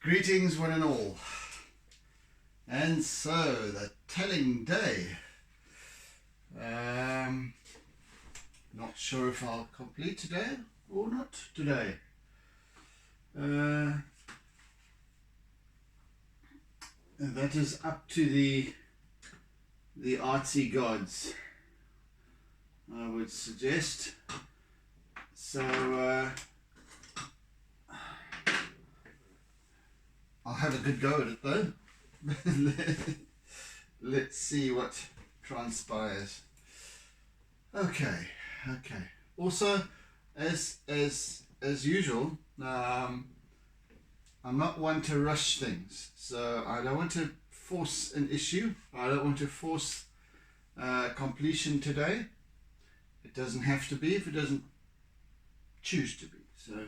Greetings one and all. And so, the telling day. Not sure if I'll complete today or not today. And that is up to the artsy gods, I would suggest. So I'll have a good go at it though. Let's see what transpires. Okay. Also, as usual, I'm not one to rush things, so I don't want to force an issue. I don't want to force completion today. It doesn't have to be if it doesn't choose to be. So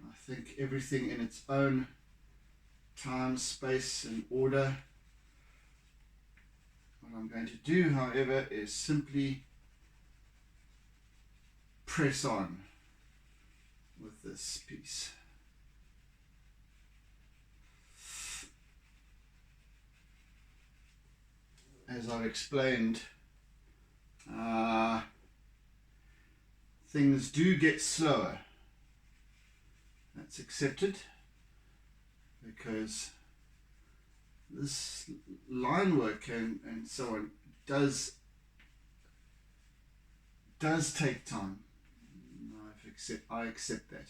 I think everything in its own time, space and order. What I'm going to do, however, is simply press on with this piece. As I've explained, things do get slower. That's accepted, because this line work and so on does take time. I accept that.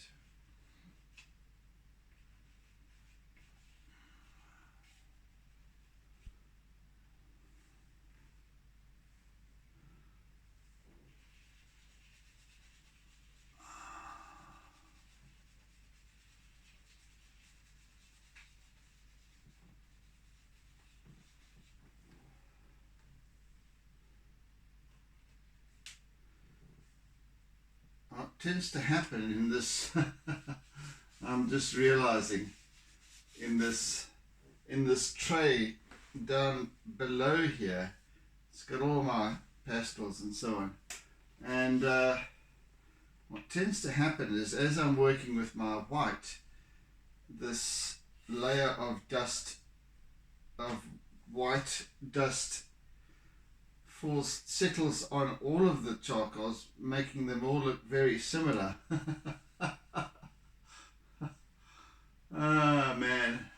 What tends to happen in this I'm just realizing in this tray down below here, it's got all my pastels and so on, and what tends to happen is, as I'm working with my white, this layer of white dust settles on all of the charcoals, making them all look very similar. Ah, man.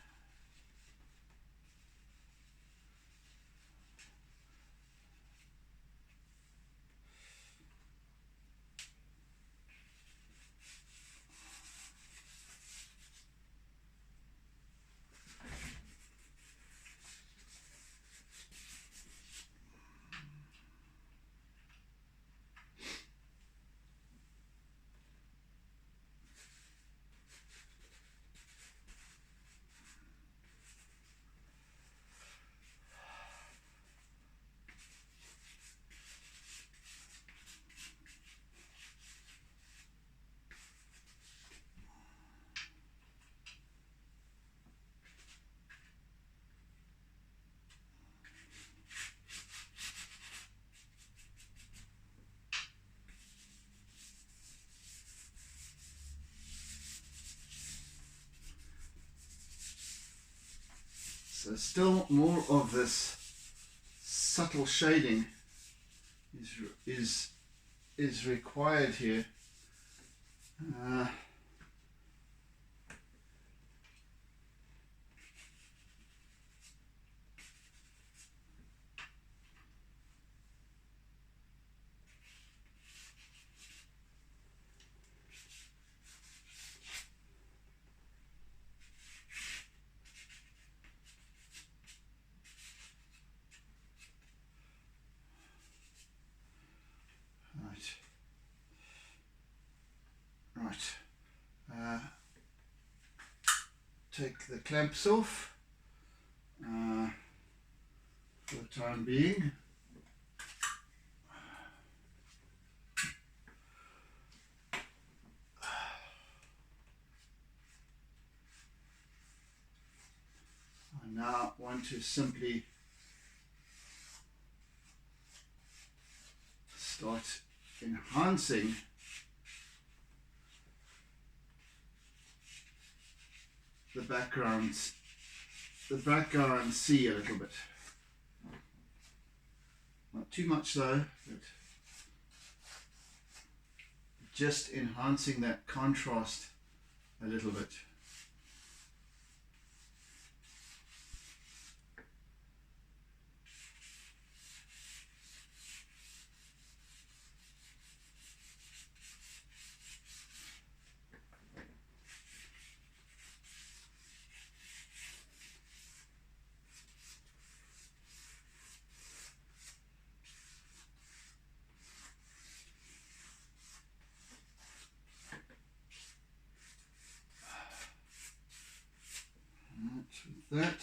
So still more of this subtle shading is required here. Right. Take the clamps off for the time being. I now want to simply start enhancing the background sea a little bit. Not too much though, but just enhancing that contrast a little bit. With that,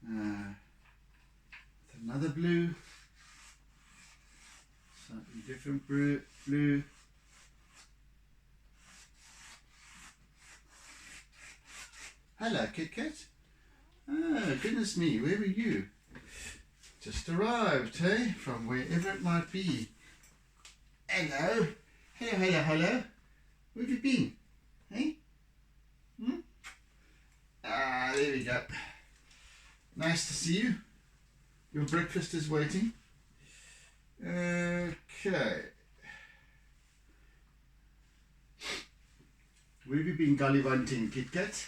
with another blue, slightly different blue. Hello, Kit Kat. Oh, goodness me, where were you? Just arrived, hey, from wherever it might be. Hello. Hello. Where have you been? Hey? Ah, there we go. Nice to see you. Your breakfast is waiting. Okay. Where have you been gallivanting, Kit Kat?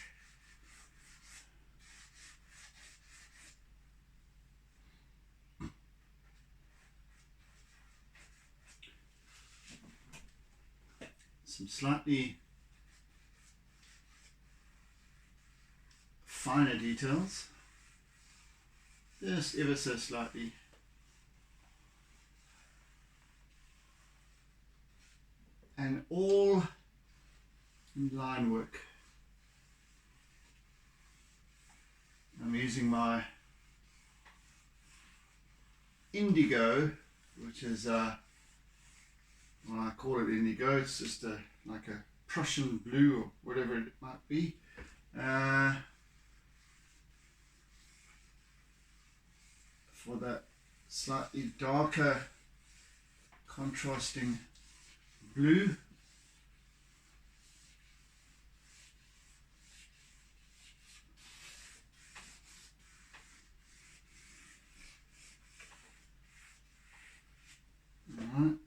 Some slightly finer details, just ever so slightly. And all in line work. I'm using my indigo, which is well, I call it indigo, it's just like a Prussian blue or whatever it might be. For that slightly darker contrasting blue. Alright.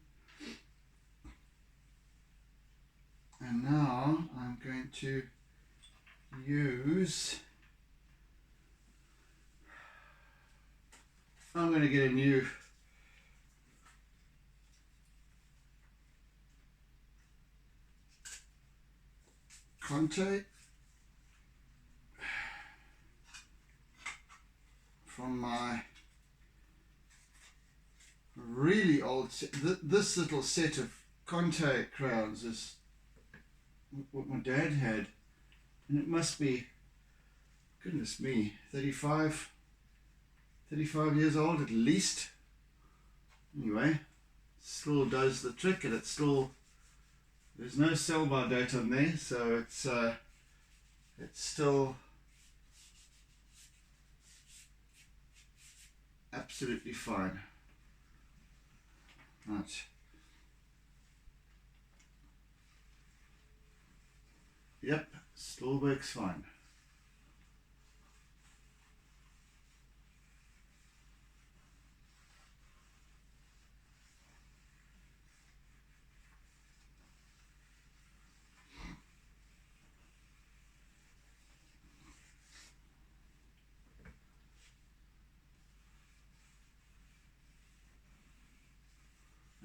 And now I'm going to use, I'm going to get a new Conte from my really old set. This little set of Conte crowns is what my dad had, and it must be, goodness me, 35 years old at least. Anyway, still does the trick, and it's still, there's no sell by date on there, so it's still absolutely fine. Right. Yep, still works fine.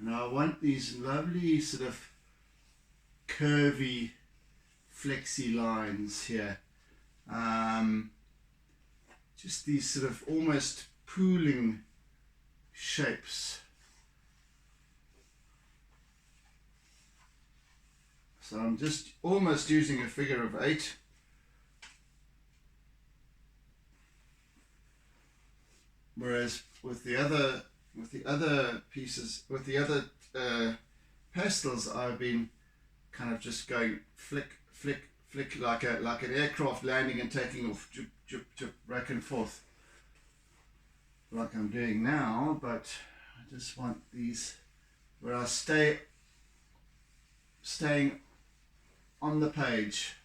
And I want these lovely sort of curvy, flexy lines here. Just these sort of almost pooling shapes. So I'm just almost using a figure of 8. Whereas with the other pieces, with the other pastels, I've been kind of just going flick like an aircraft landing and taking off, back and forth, like I'm doing now. But I just want these where I staying on the page.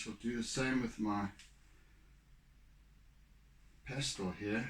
shall do the same with my pastel here.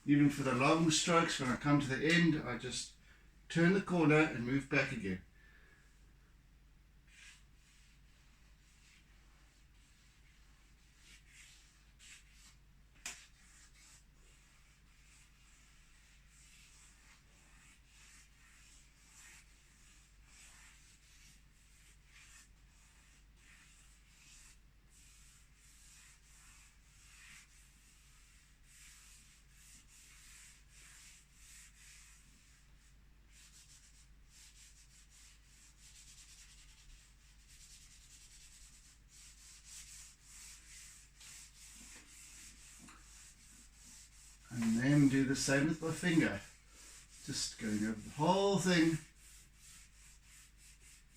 Even for the long strokes, when I come to the end, I just turn the corner and move back again. And then do the same with my finger. Just going over the whole thing,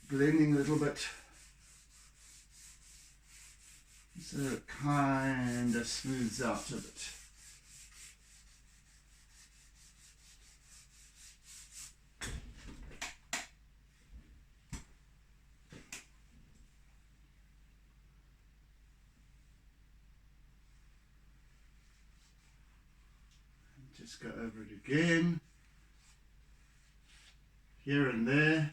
blending a little bit, so it kind of smooths out a bit. Just go over it again, here and there.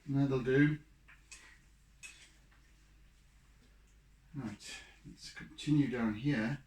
And that'll do. Right, let's continue down here.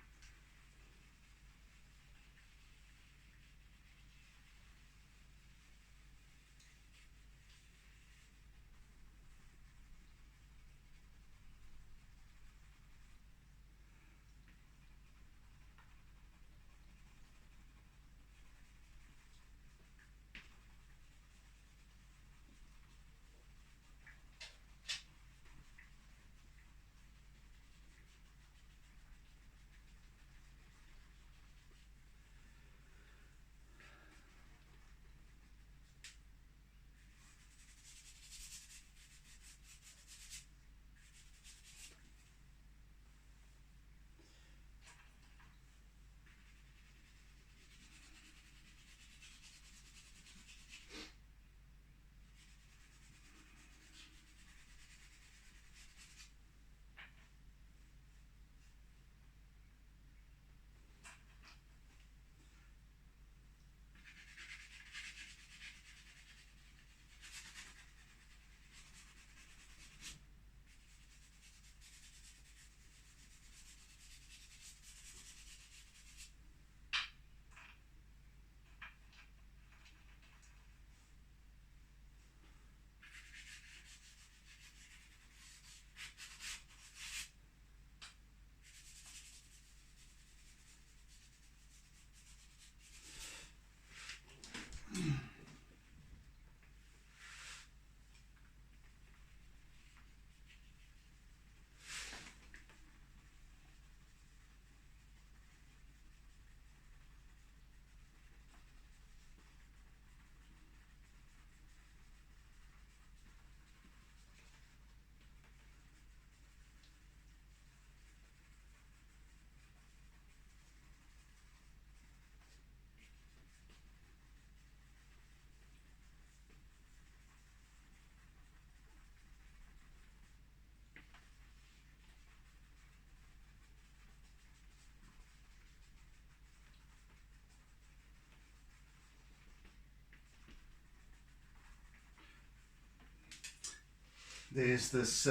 there's this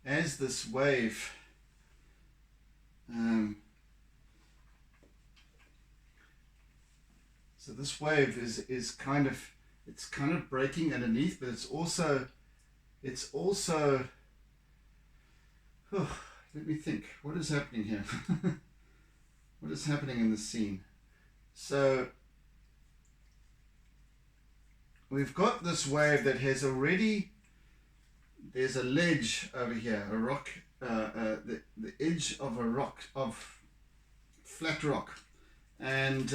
as this wave so this wave is kind of, it's kind of breaking underneath, but it's also oh, let me think, what is happening here? What is happening in the scene? So we've got this wave that has already, there's a ledge over here, a rock, the edge of a rock, of flat rock, and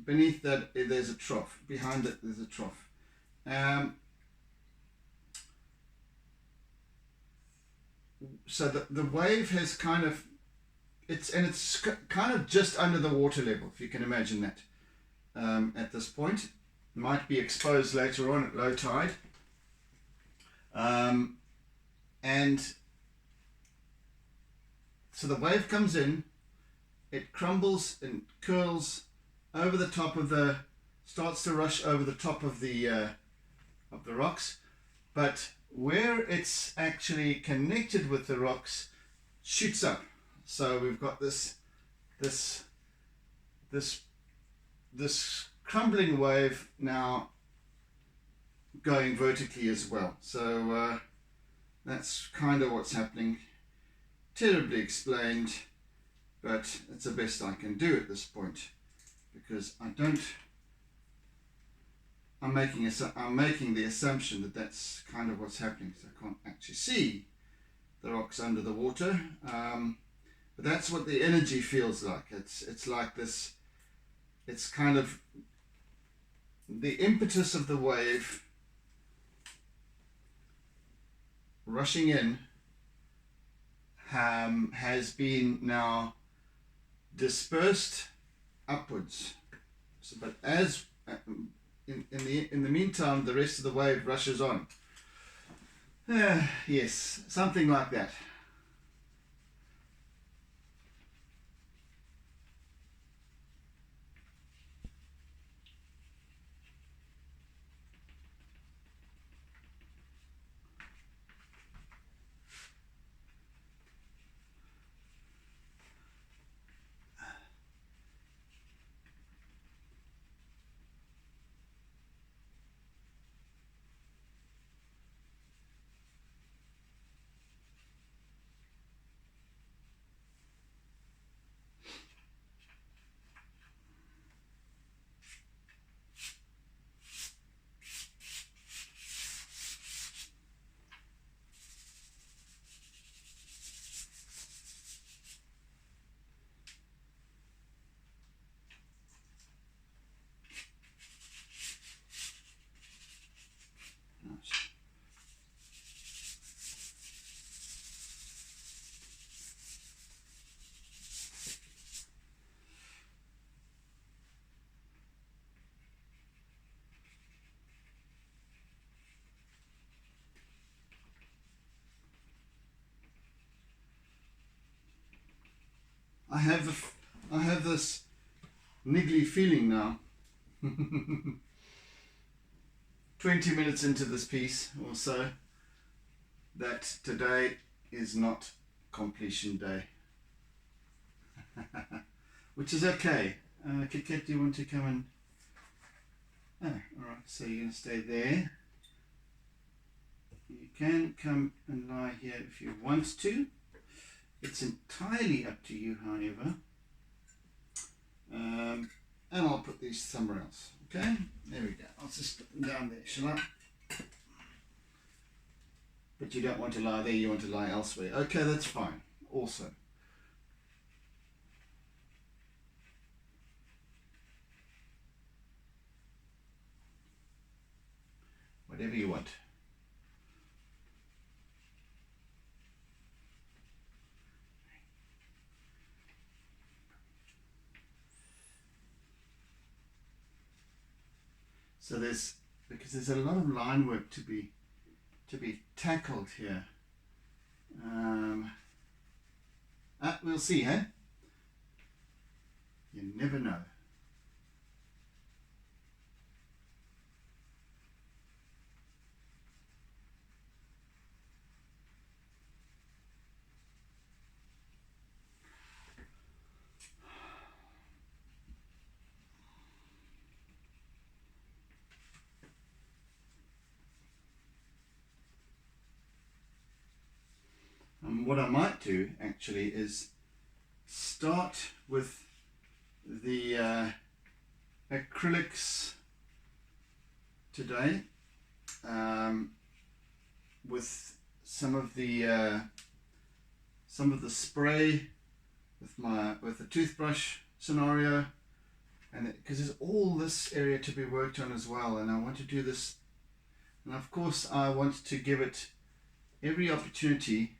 beneath that there's a trough, behind it there's a trough. So the wave has kind of, it's kind of just under the water level, if you can imagine that. At this point, might be exposed later on at low tide. And so the wave comes in, it crumbles and curls over the top of the, starts to rush over the top of the rocks, but where it's actually connected with the rocks, shoots up. So we've got this crumbling wave now going vertically as well. So that's kind of what's happening. Terribly explained, but it's the best I can do at this point, because I'm making the assumption that that's kind of what's happening, so I can't actually see the rocks under the water, but that's what the energy feels like. It's like this, it's kind of the impetus of the wave rushing in has been now dispersed upwards. So, but as in the meantime, the rest of the wave rushes on. Yes, something like that. I have this niggly feeling now. 20 minutes into this piece or so, that today is not completion day. Which is okay. Kit Kat, do you want to come and... Oh, alright, so you're going to stay there. You can come and lie here if you want to. It's entirely up to you, however. And I'll put these somewhere else. Okay? There we go. I'll just put them down there, shall I? But you don't want to lie there, you want to lie elsewhere. Okay, that's fine. Also. Whatever you want. So because there's a lot of line work to be tackled here. We'll see, eh? You never know. what I might do actually is start with the acrylics today, with some of the spray with the toothbrush scenario, and because there's all this area to be worked on as well, and I want to do this, and of course I want to give it every opportunity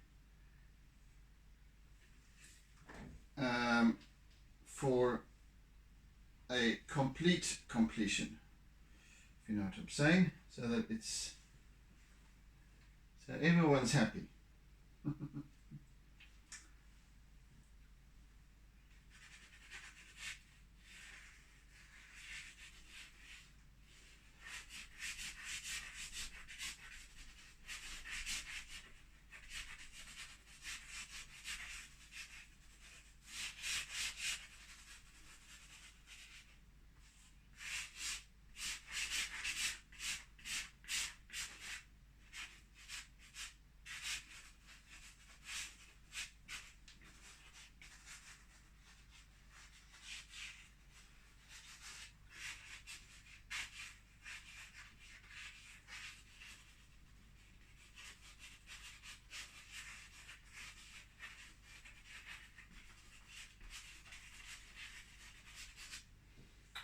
for a complete completion, if you know what I'm saying, so that so everyone's happy.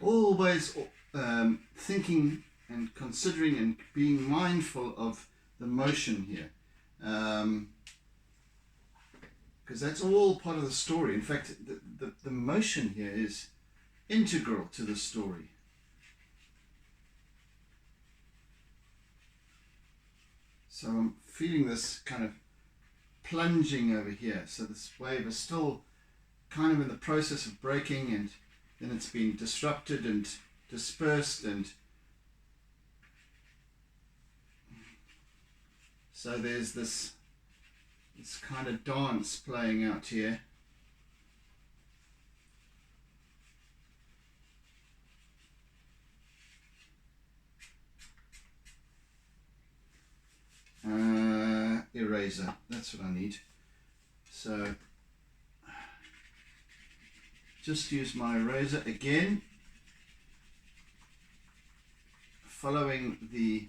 Always thinking and considering and being mindful of the motion here, because that's all part of the story. In fact, the motion here is integral to the story. So I'm feeling this kind of plunging over here. So this wave is still kind of in the process of breaking, and then it's been disrupted and dispersed, and so there's this kind of dance playing out here. Eraser, that's what I need. So just use my eraser again, following the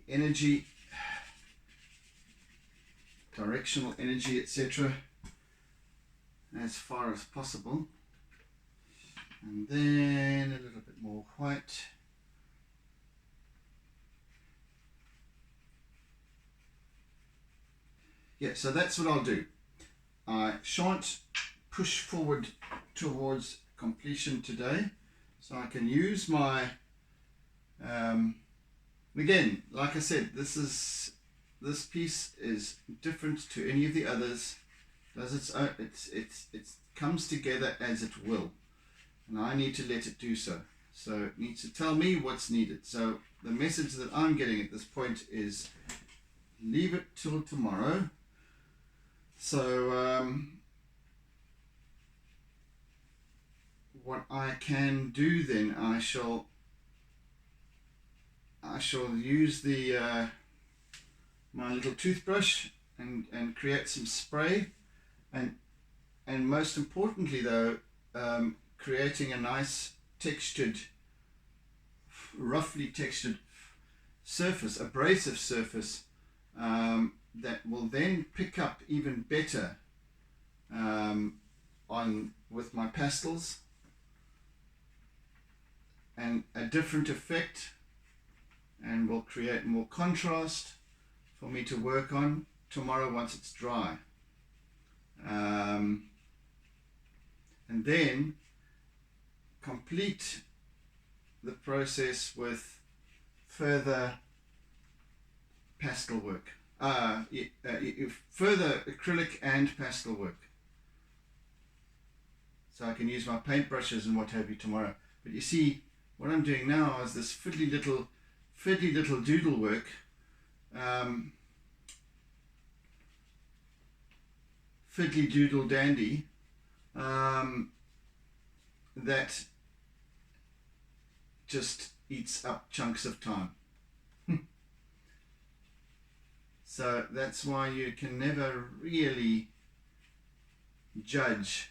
energy, directional energy, etc., as far as possible, and then a little bit more white. Yeah, so that's what I'll do. I shan't push forward towards completion today, so I can use my again, like I said, this piece is different to any of the others. Does its own, it comes together as it will, and I need to let it do so. So it needs to tell me what's needed. So the message that I'm getting at this point is leave it till tomorrow. So what I can do then, I shall use the my little toothbrush and create some spray, and most importantly though, creating a nice textured, roughly textured surface, abrasive surface, that will then pick up even better with my pastels, and a different effect, and will create more contrast for me to work on tomorrow once it's dry. And then complete the process with further pastel work, further acrylic and pastel work. So I can use my paint brushes and what have you tomorrow. But you see, what I'm doing now is this fiddly little doodle work, fiddly doodle dandy, that just eats up chunks of time. So that's why you can never really judge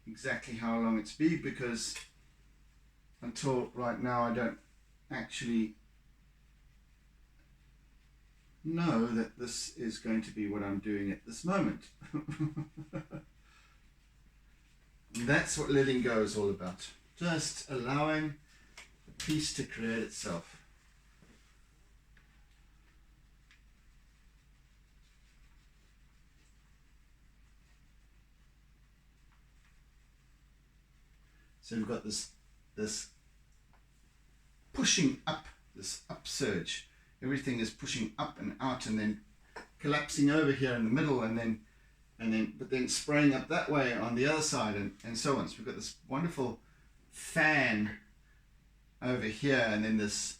exactly how long it's been, because until right now I don't actually know that this is going to be what I'm doing at this moment. And that's what letting go is all about. Just allowing the piece to create itself. So we've got this pushing up, this upsurge. Everything is pushing up and out and then collapsing over here in the middle, and then spraying up that way on the other side, and so on. So we've got this wonderful fan over here, and then this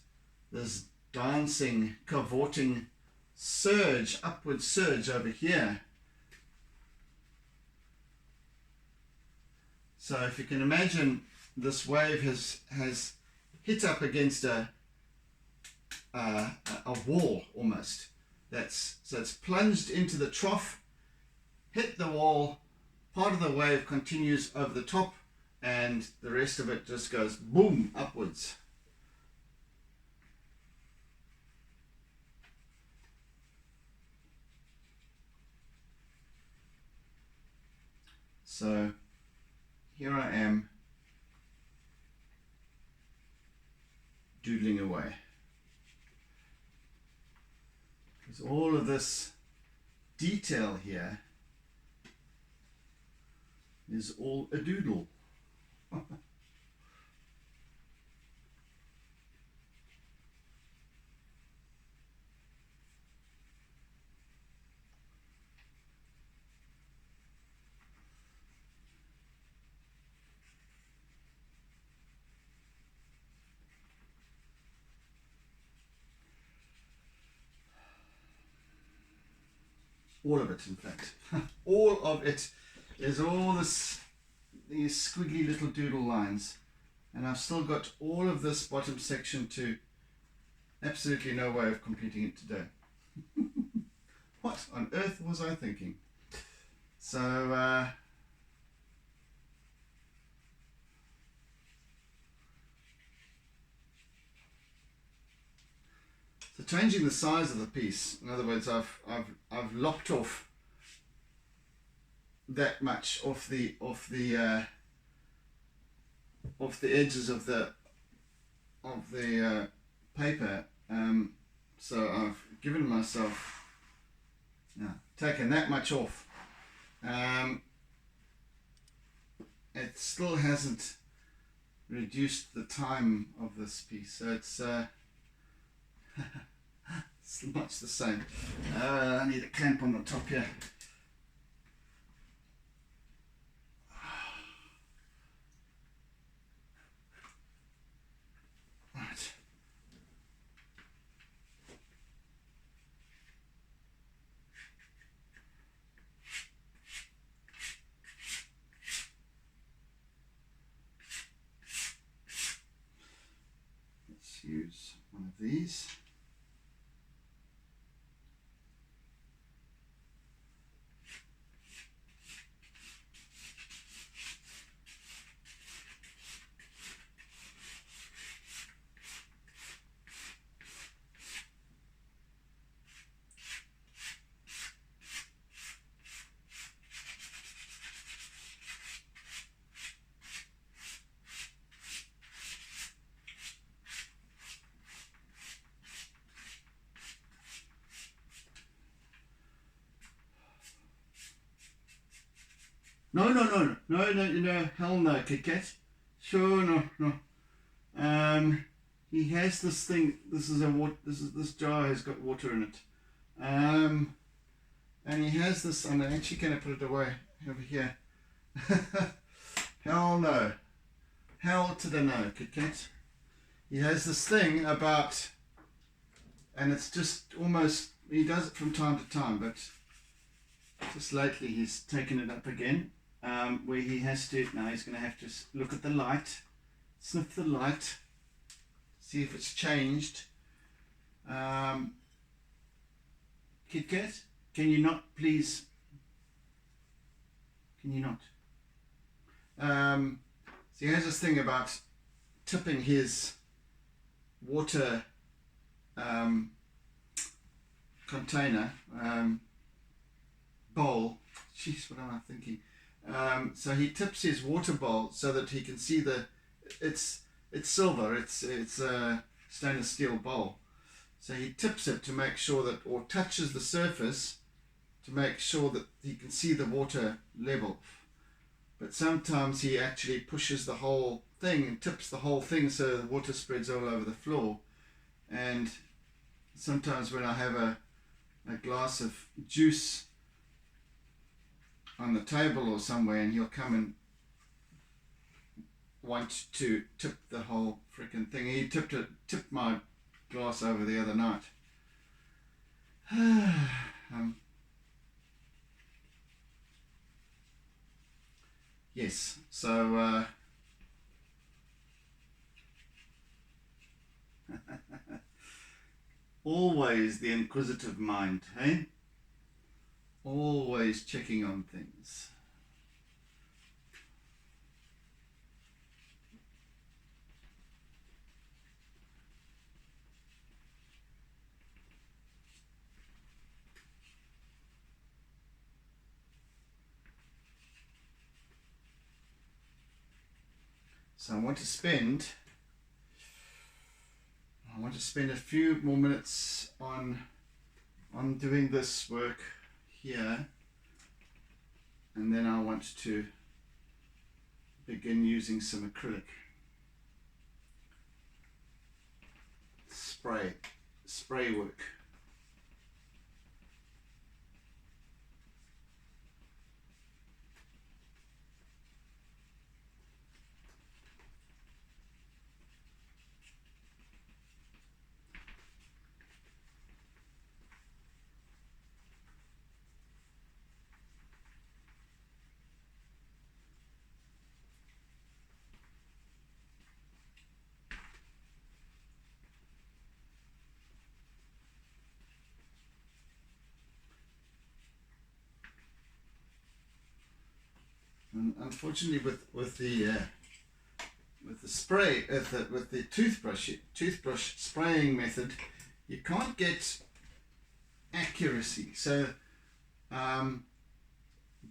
dancing, cavorting surge, upward surge over here. So if you can imagine, this wave has hit up against a wall almost. So it's plunged into the trough, hit the wall, part of the wave continues over the top, and the rest of it just goes boom upwards. So here I am doodling away. Because all of this detail here is all a doodle. All of it, in fact. All of it is all these squiggly little doodle lines. And I've still got all of this bottom section to absolutely no way of completing it today. What on earth was I thinking? So, so changing the size of the piece, in other words, I've lopped off that much off the edges of the paper. So I've given myself, taken that much off. It still hasn't reduced the time of this piece, so it's it's much the same. I need a clamp on the top here. Right. Let's use one of these. No, hell no, Kit Kat. Sure, no. He has this thing. This jar has got water in it. And he has this. I'm actually going to put it away over here. Hell no. Hell to the no, Kit Kat. He has this thing about, and it's just almost, he does it from time to time, but just lately he's taken it up again. Where he has to, now he's going to have to look at the light, sniff the light, see if it's changed. Kit Kat, can you not please? Can you not? So he has this thing about tipping his water container bowl. Jeez, what am I thinking? So he tips his water bowl so that he can see it's silver. It's a stainless steel bowl. So he tips it to make sure that, or touches the surface to make sure that he can see the water level. But sometimes he actually pushes the whole thing and tips the whole thing so the water spreads all over the floor. And sometimes when I have a glass of juice on the table or somewhere, and he'll come and want to tip the whole freaking thing. He tipped my glass over the other night. Yes, so always the inquisitive mind, hey? Always checking on things. So I want to spend a few more minutes on doing this work here, and then I want to begin using some acrylic spray work. And unfortunately, with the spray, with the toothbrush spraying method, you can't get accuracy. So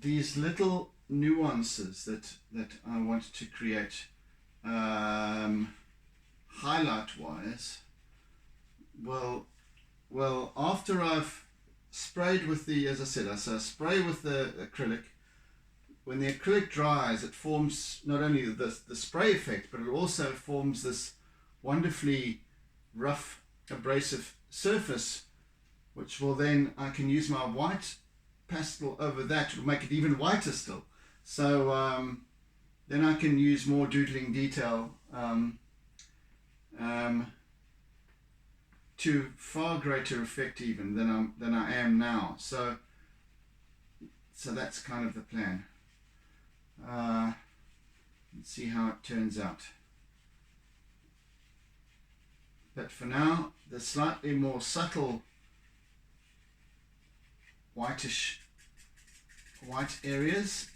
these little nuances that I want to create, highlight wise, well, after I've sprayed with the, as I said, I spray with the acrylic. When the acrylic dries, it forms not only the spray effect, but it also forms this wonderfully rough, abrasive surface, which will then, I can use my white pastel over that to make it even whiter still. So then I can use more doodling detail to far greater effect even than I am now. So that's kind of the plan. Let's see how it turns out. But for now, the slightly more subtle white areas,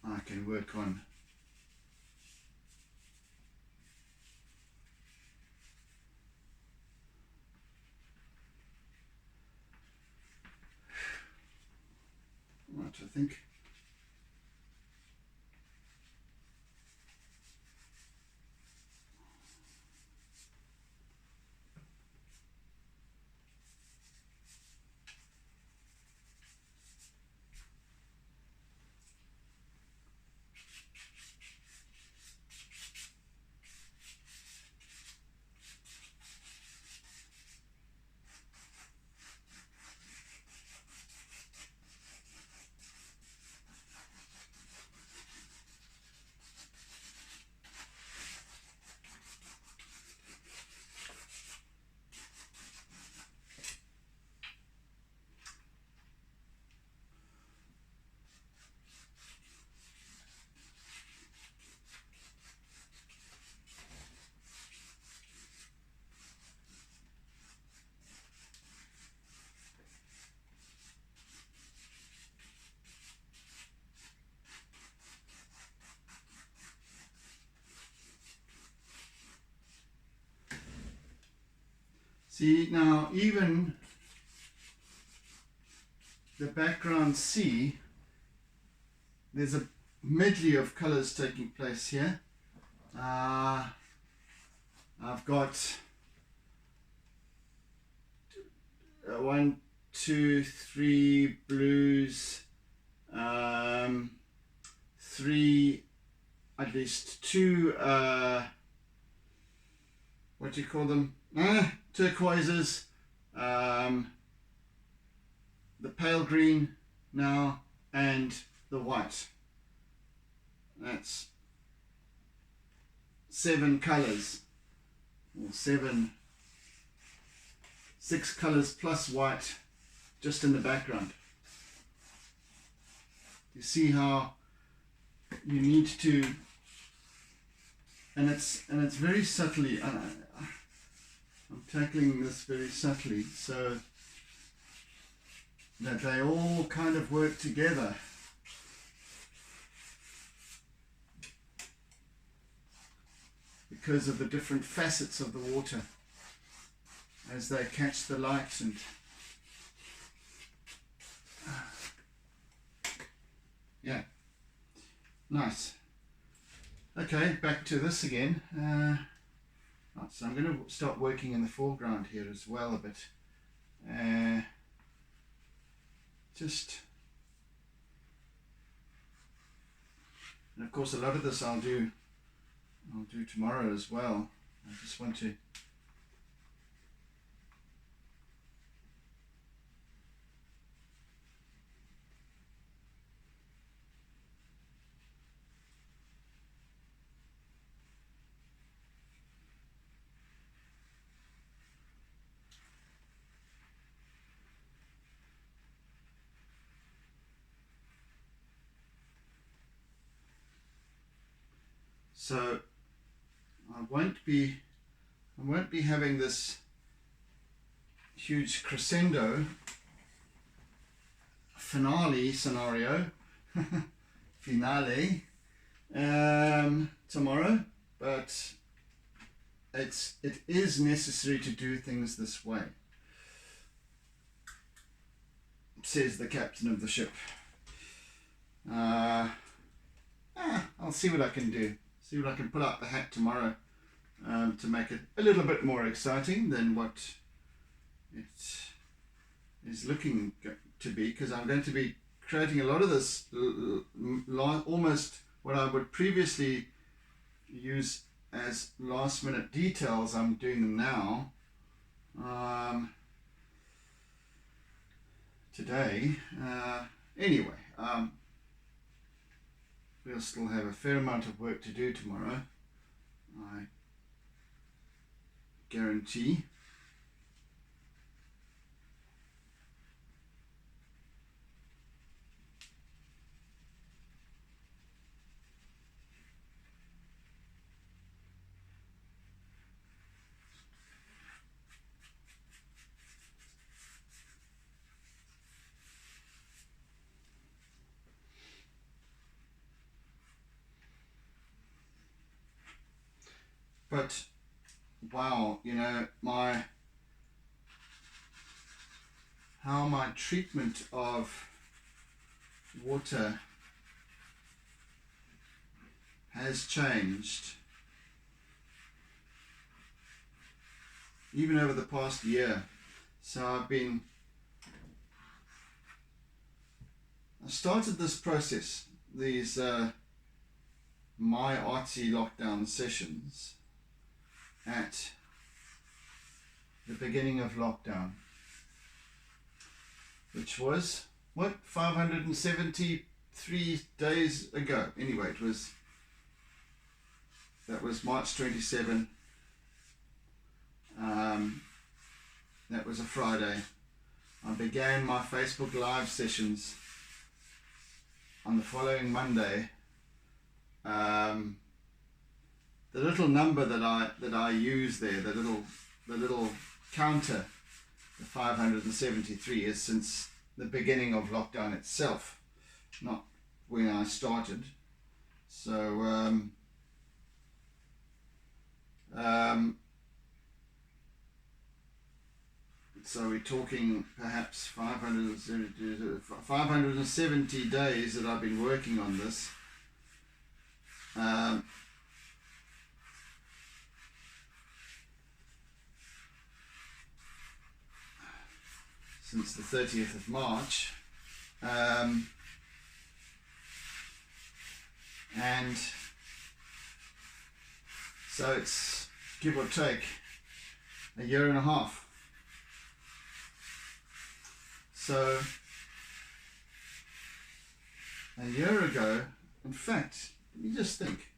I can work on. Right, I think. See, now even the background sea, there's a medley of colors taking place here. I've got 1, 2, 3 blues, 3, at least 2, what do you call them? Turquoises, the pale green now, and the white. That's 7 colors, or 6 colors plus white just in the background. You see how you need to, and it's very subtly, I'm tackling this very subtly so that they all kind of work together. Because of the different facets of the water as they catch the light. And yeah, nice. Okay, back to this again. Right, so I'm going to start working in the foreground here as well a bit. And of course a lot of this I'll do tomorrow as well. I just want to so I won't be having this huge crescendo finale scenario finale tomorrow, but it is necessary to do things this way, says the captain of the ship. I'll see what I can do. See what I can pull out the hat tomorrow to make it a little bit more exciting than what it is looking to be, because I'm going to be creating a lot of this almost what I would previously use as last minute details. I'm doing them now today. Anyway, we'll still have a fair amount of work to do tomorrow, I guarantee. But wow, you know, how my treatment of water has changed even over the past year. So I started this process, these my Artsy Lockdown sessions at the beginning of lockdown, which was, what, 573 days ago. Anyway, that was March 27. That was a Friday. I began my Facebook Live sessions on the following Monday. The little number that I use there, the little counter, the 573, is since the beginning of lockdown itself, not when I started. So So we're talking perhaps 570 days that I've been working on this. Since the 30th of March. And so it's, give or take, a year and a half. So a year ago, in fact, let me just think,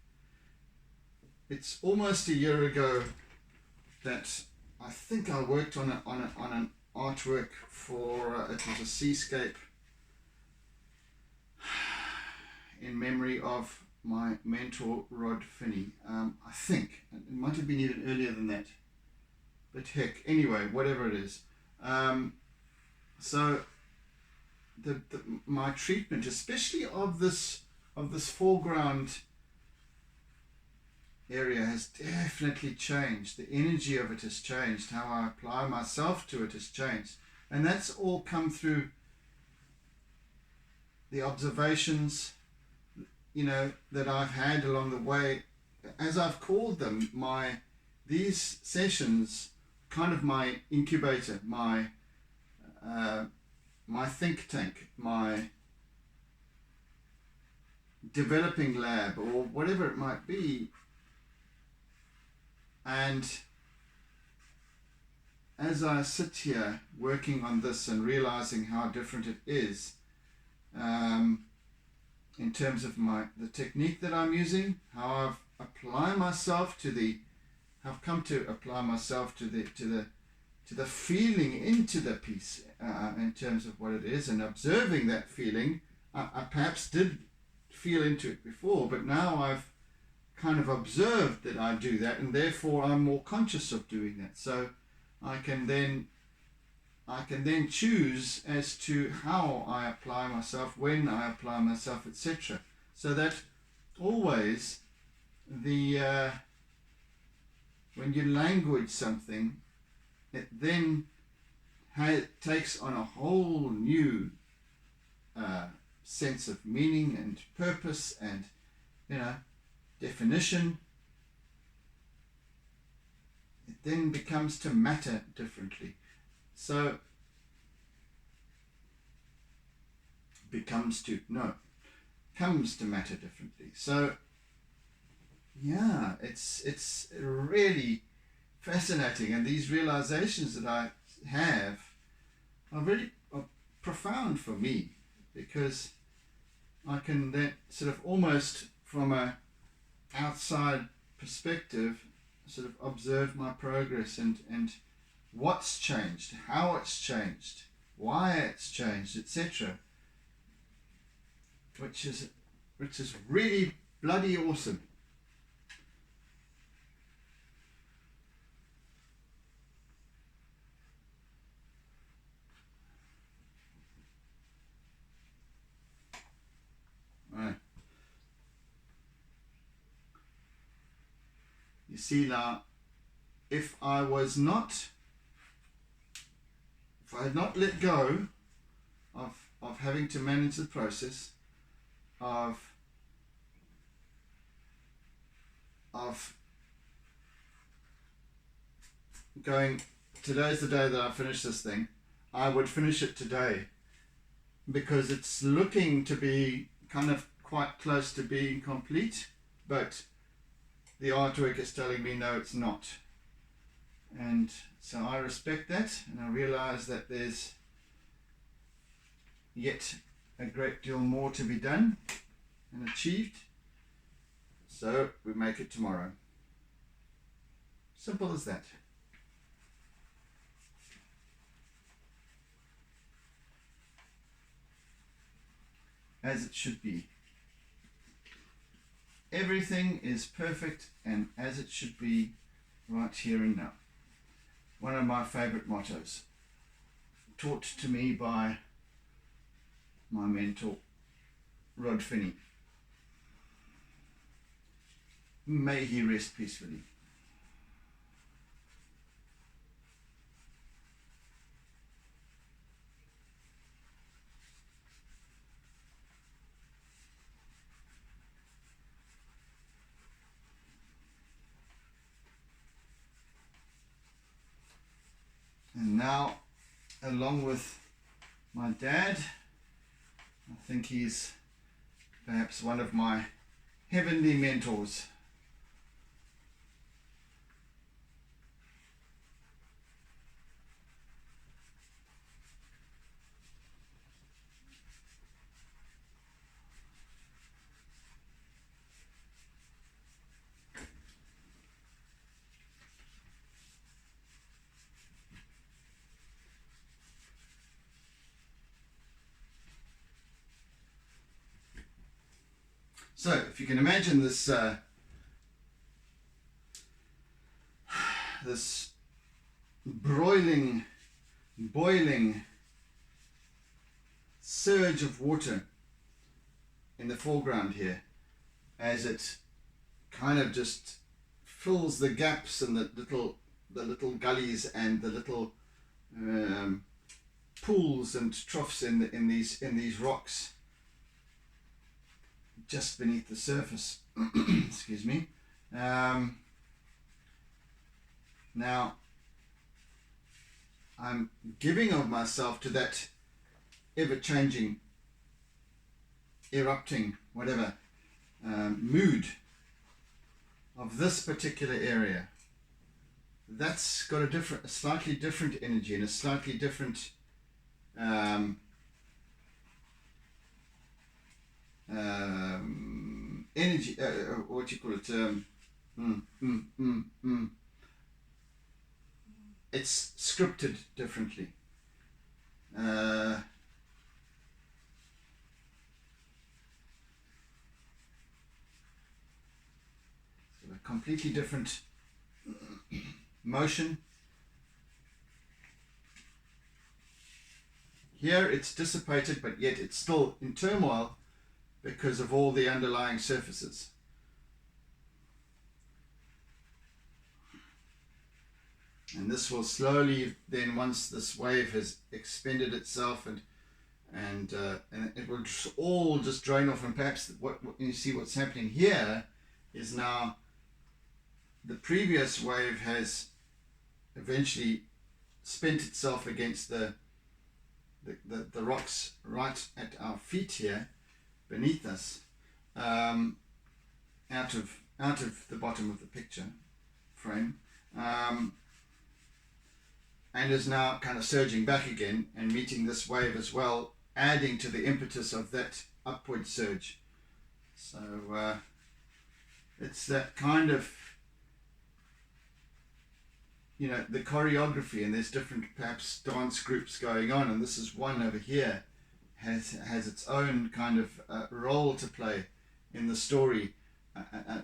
it's almost a year ago that I think I worked on an artwork for, it was a seascape in memory of my mentor Rod Finney. I think it might have been even earlier than that, but heck, anyway, whatever it is. So my treatment, especially of this foreground area, has definitely changed. The energy of it has changed. How I apply myself to it has changed, and that's all come through the observations, you know, that I've had along the way, as I've called them, these sessions, kind of my incubator, my think tank, my developing lab, or whatever it might be. And as I sit here working on this and realizing how different it is, in terms of the technique that I'm using, how I've come to apply myself to the feeling into the piece, in terms of what it is, and observing that feeling. I perhaps did feel into it before, but now I've kind of observed that I do that, and therefore I'm more conscious of doing that. So I can then choose as to how I apply myself, when I apply myself, etc. So that always when you language something, it then takes on a whole new sense of meaning and purpose and, you know, definition. It then becomes to matter differently. So comes to matter differently. So yeah, it's really fascinating, and these realizations that I have are really profound for me, because I can then sort of almost from a outside perspective sort of observe my progress and what's changed, how it's changed, why it's changed, etc. Which is really bloody awesome. Right. You see now, if I had not let go of having to manage the process of going, today's the day that I finish this thing, I would finish it today, because it's looking to be kind of quite close to being complete, but the artwork is telling me no, it's not. And so I respect that, and I realize that there's yet a great deal more to be done and achieved. So we make it tomorrow. Simple as that. As it should be. Everything is perfect and as it should be, right here and now. One of my favorite mottos, taught to me by my mentor, Rod Finney. May he rest peacefully. now, along with my dad, I think he's perhaps one of my heavenly mentors. So, if you can imagine this this boiling surge of water in the foreground here, as it kind of just fills the gaps and the little gullies and the little pools and troughs in these rocks just beneath the surface. Excuse me. Now I'm giving of myself to that ever-changing, erupting, whatever mood of this particular area. That's got a slightly different energy and a slightly different energy, what do you call it, it's scripted differently. So a completely different motion. Here it's dissipated, but yet it's still in turmoil because of all the underlying surfaces. And this will slowly then, once this wave has expended itself and it will all just drain off, and perhaps what you see what's happening here is now the previous wave has eventually spent itself against the rocks right at our feet here, beneath us, out of the bottom of the picture frame, and is now kind of surging back again and meeting this wave as well, adding to the impetus of that upward surge. So it's that kind of, the choreography, and there's different perhaps dance groups going on, and this is one over here has its own kind of role to play in the story.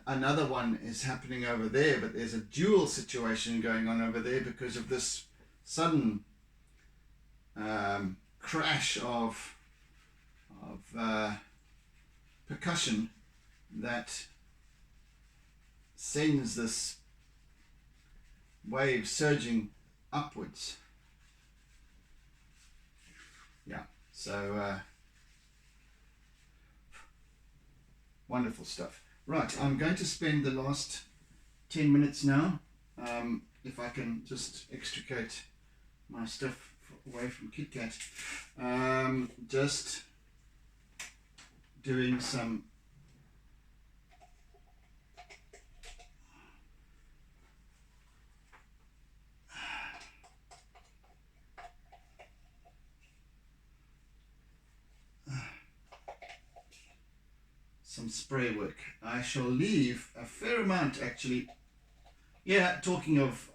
Another one is happening over there, but there's a dual situation going on over there because of this sudden crash of percussion that sends this wave surging upwards. Yeah, so wonderful stuff. Right, I'm going to spend the last 10 minutes now, if I can just extricate my stuff away from KitKat, just doing some spray work. I shall leave a fair amount actually. Yeah, talking of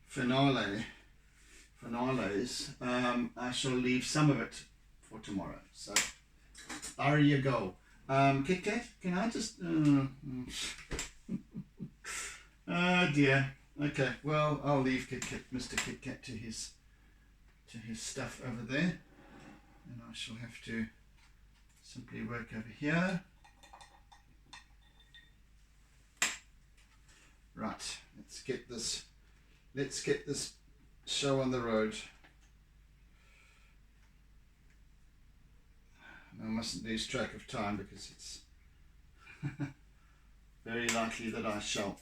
finales, I shall leave some of it for tomorrow. So there you go. KitKat, can I just? Oh dear. Okay. Well, I'll leave Mr. KitKat to his stuff over there, and I shall have to simply work over here. Right, let's get this show on the road. I mustn't lose track of time because it's very likely that I shall.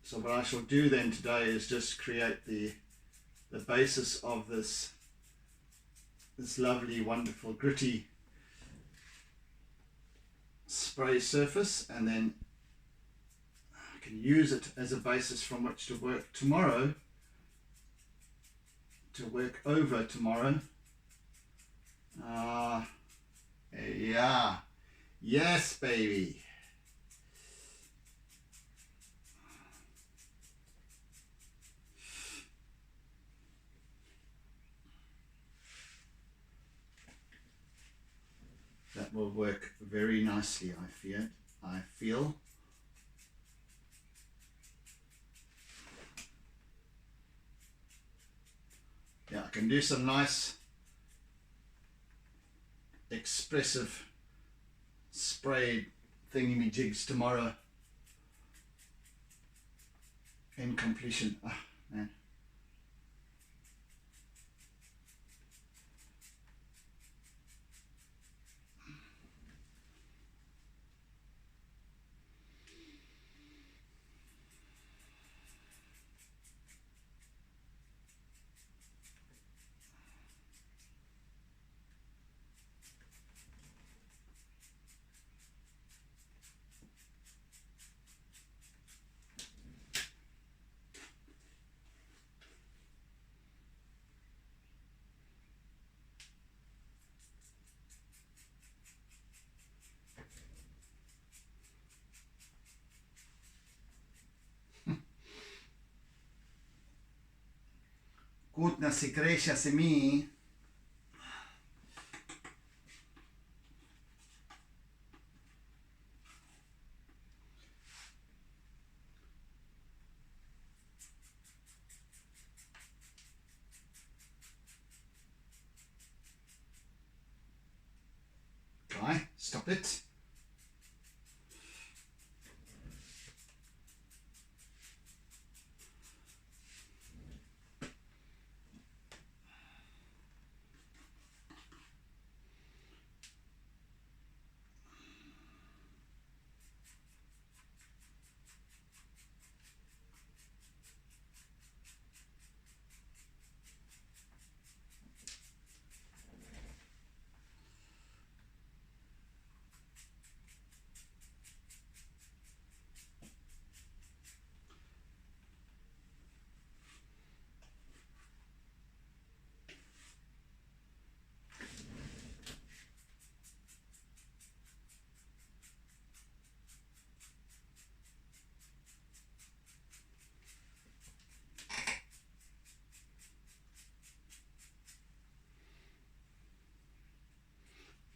So what I shall do then today is just create the basis of this lovely, wonderful, gritty spray surface, and then I can use it as a basis from which to work tomorrow, to work over tomorrow. Yeah, yes baby. That will work very nicely, I feel. Yeah, I can do some nice expressive spray thingy-jigs tomorrow in completion. Ah, man. Kutna si cresce se mi. Guy, stop it.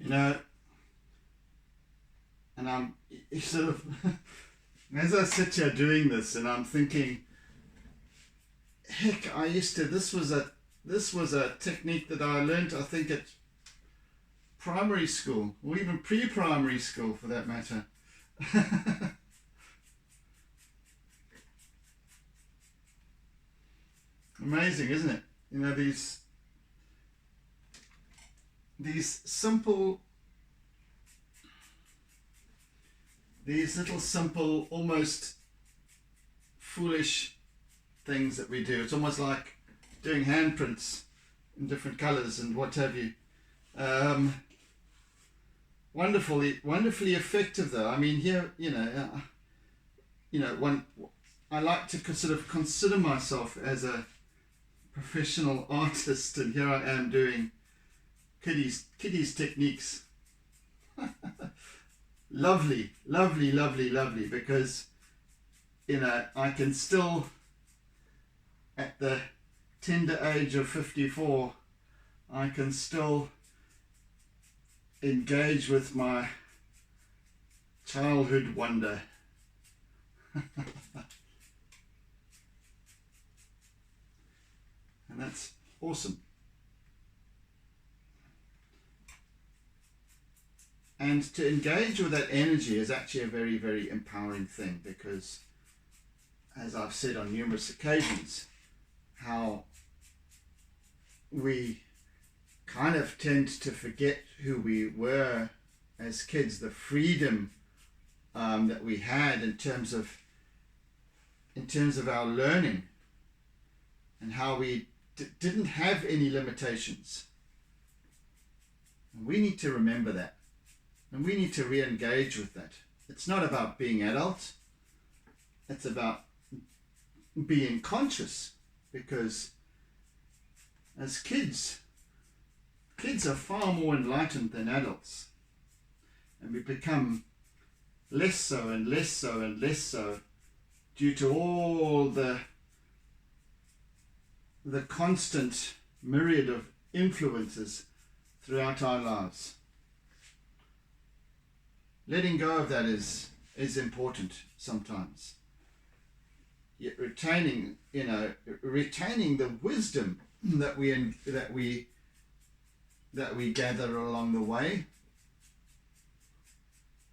You know, and I'm sort of, as I sit here doing this, and I'm thinking, heck, this was a technique that I learned, I think, at primary school, or even pre-primary school for that matter. Amazing, isn't it? You know, these simple, these little simple, almost foolish things that we do. It's almost like doing handprints in different colors and what have you. Wonderfully effective though. I mean, here, when I like to sort of consider myself as a professional artist, and here I am doing kiddies techniques. Lovely, because I can still, at the tender age of 54, I can still engage with my childhood wonder. And that's awesome. And to engage with that energy is actually a very, very empowering thing, because, as I've said on numerous occasions, how we kind of tend to forget who we were as kids, the freedom that we had in terms of our learning, and how we didn't have any limitations. And we need to remember that, and we need to re-engage with that. It's not about being adult, it's about being conscious, because as kids are far more enlightened than adults, and we become less so and less so and less so due to all the constant myriad of influences throughout our lives. Letting go of that is important sometimes. Yet retaining the wisdom that we gather along the way.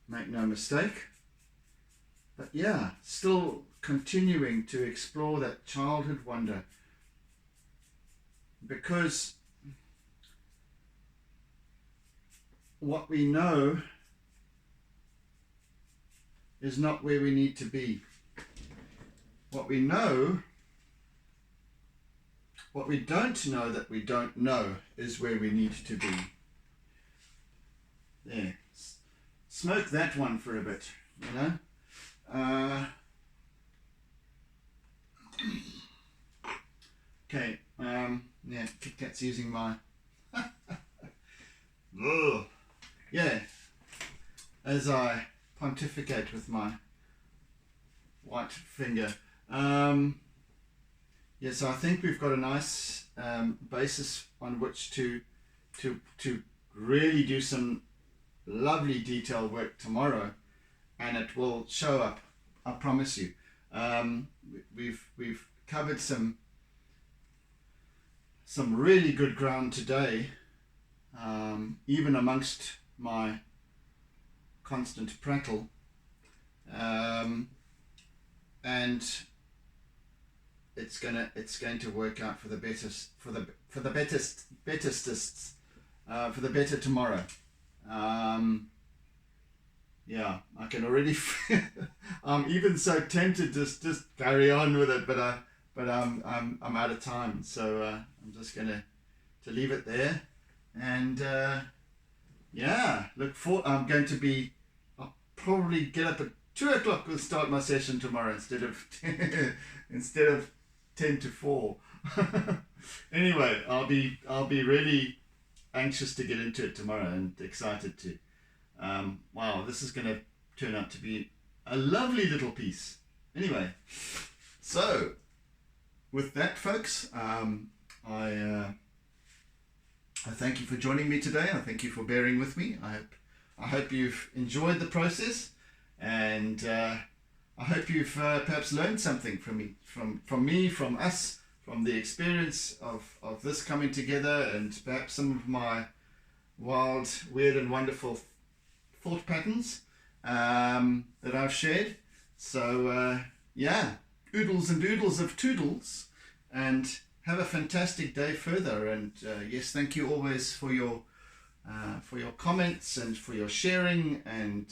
Make no mistake. But yeah, still continuing to explore that childhood wonder, because what we know is not where we need to be. What we know, what we don't know that we don't know, is where we need to be. There. Smoke that one for a bit, you know. Okay, yeah, Kit Kat's using my yeah, as I pontificate with my white finger. Yeah, so I think we've got a nice basis on which to really do some lovely detail work tomorrow, and it will show up, I promise you. We've covered some really good ground today, even amongst my constant prattle, and it's going to work out for the better tomorrow. Yeah, I can already feel, I'm even so tempted to just carry on with it, but I'm out of time, so I'm just gonna leave it there, and yeah, I'm going to be, I'll probably get up at 2 o'clock and start my session tomorrow instead of 10 to 4. Anyway, I'll be really anxious to get into it tomorrow, and excited to. Wow, this is going to turn out to be a lovely little piece. Anyway, so with that, folks, I thank you for joining me today. I thank you for bearing with me. I hope you've enjoyed the process, and I hope you've perhaps learned something from me, from us, from the experience of this coming together, and perhaps some of my wild, weird and wonderful thought patterns that I've shared. So yeah, oodles and doodles of toodles, and have a fantastic day further. And yes, thank you always for your comments and for your sharing, and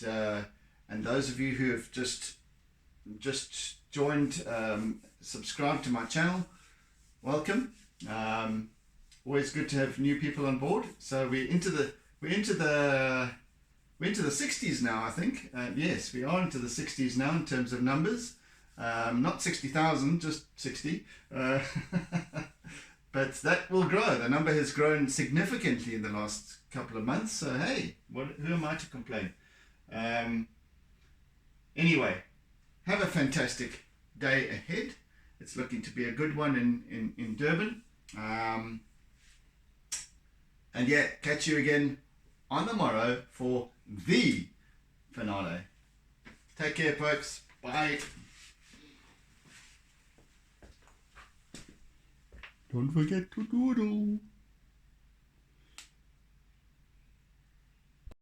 those of you who have just joined, subscribed to my channel, welcome. Always good to have new people on board. So we're into the 60s now, I think. Yes, we are into the 60s now in terms of numbers. Not 60,000, just 60. But that will grow. The number has grown significantly in the last couple of months. So hey, who am I to complain? Anyway, have a fantastic day ahead. It's looking to be a good one in Durban. And yeah, catch you again on the morrow for the finale. Take care, folks. Bye. Don't forget to doodle.